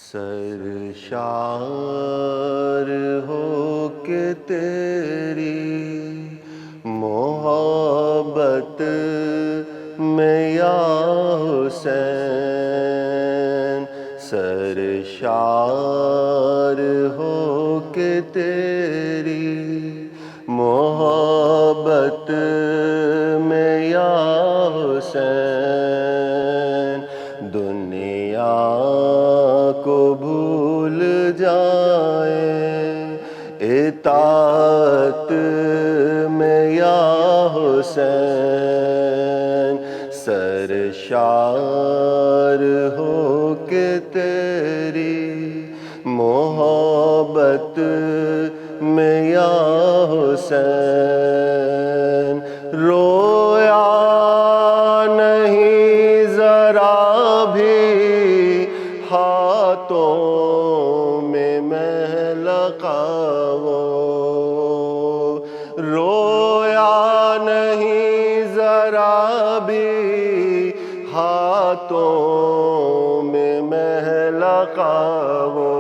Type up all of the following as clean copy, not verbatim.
سرشار ہو کے تیری محبت میں یا حسین، سرشار ہو کے تیری محبت میں یا حسین، دنیا کو بھول جائیں اطاعت میں یا حسین، سرشار ہو کے تیری محبت میں یا حسین، رویا نہیں ذرا بھی ہاتھوں میں محلقہ وہ، رویا نہیں ذرا بھی ہاتھوں میں محلقہ وہ،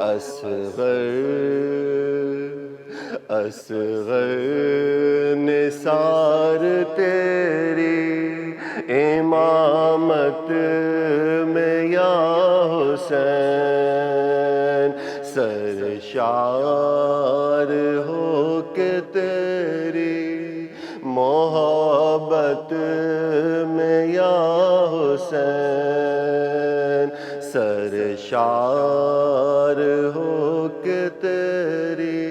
اصغر نثار تیری امامت میں یا حسین، سرشار ہو کے تیری محبت میں یا حسین، سرشار ہو کے تیری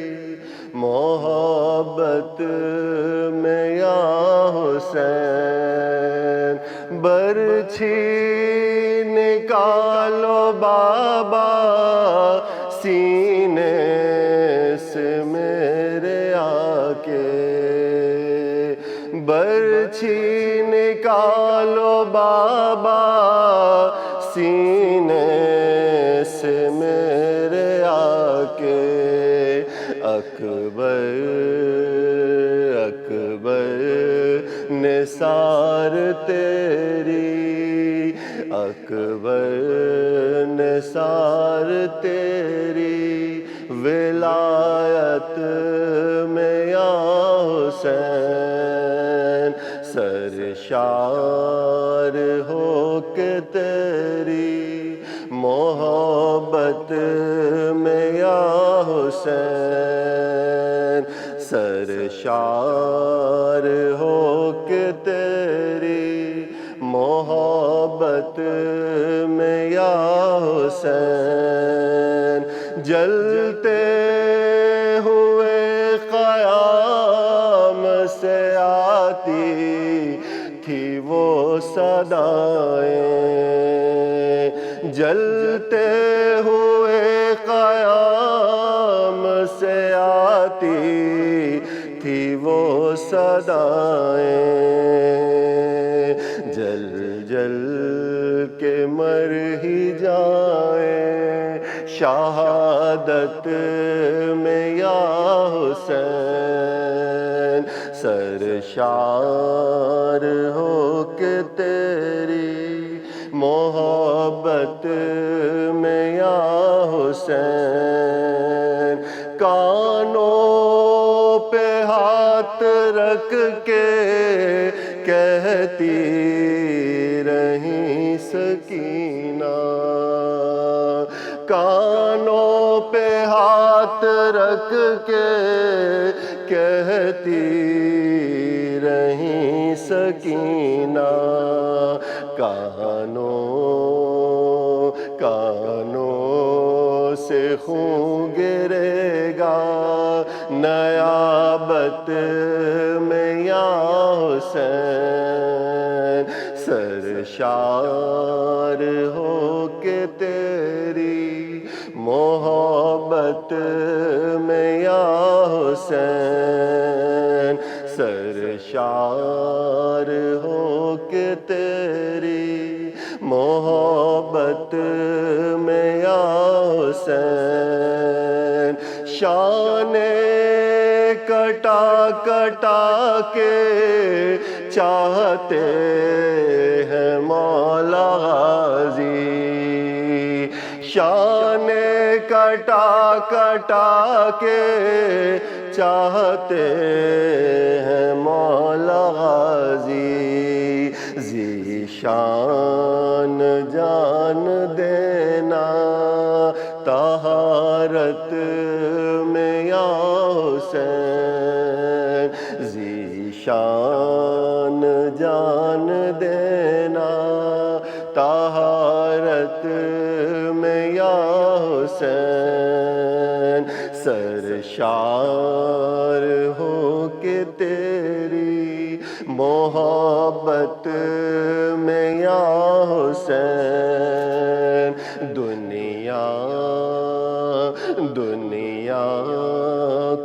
محبت میں یا حسین، برچھی نکالو بابا سینے سے میرے آ کے، برچھی نکالو بابا سینے سے میرے آ کے، اکبر نثار تیری، اکبر نثار تیری ولایت میں یا حسین، سرشار ہو کے تیری محبت میں یا حسین، سرشار ہو کے تیری محبت میں یا حسین، جلتے ہوئے قیام سے آتی تھی وہ صدائیں، جلتے ہوئے قیام سے آتی تھی وہ صدائیں، جل جل کے مر ہی جائیں شہادت میں یا حسین، سرشار ہو کے تیری محبت میں یا حسین، کانوں پہ ہاتھ رکھ کے کہتی رہیں سکینہ، کانوں پہ ہاتھ رکھ کے کہتی رہیں سکینہ، کانوں سے خون گرے گا نیابت میں یا حسین، سرشار ہو کے تیری محبت میں یا حسین، سرشار ہو کے تیری محبت میں یا حسین، شان کٹا کٹا کے چاہتے ہیں مولا غازی، شان کٹا کٹا کے چاہتے ہیں مولا غازی، ذیشان جان دینا طہارت میں یا حسین، ذیشان جان دینا طہارت میں یا حسین، سرشار ہو کہ تیری محبت میں یا حسین، دنیا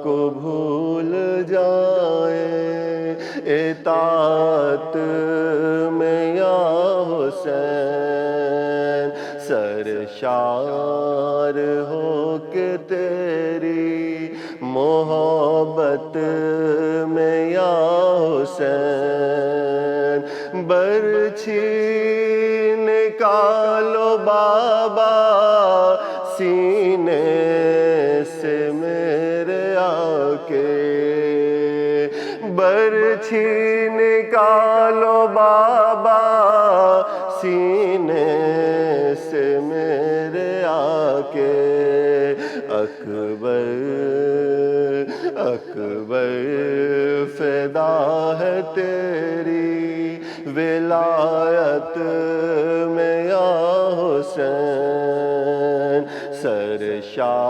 کو بھول جائے اطاعت میں یا حسین، سرشار ہو کہ تیری محبت میں یا حسین، برچھی نکالو بابا سینے سے میرے آکے، برچھی نکالو بابا سینے سے میرے آکے، اکبر فدا ہے تیری ولایت میں یا حسین، سرشار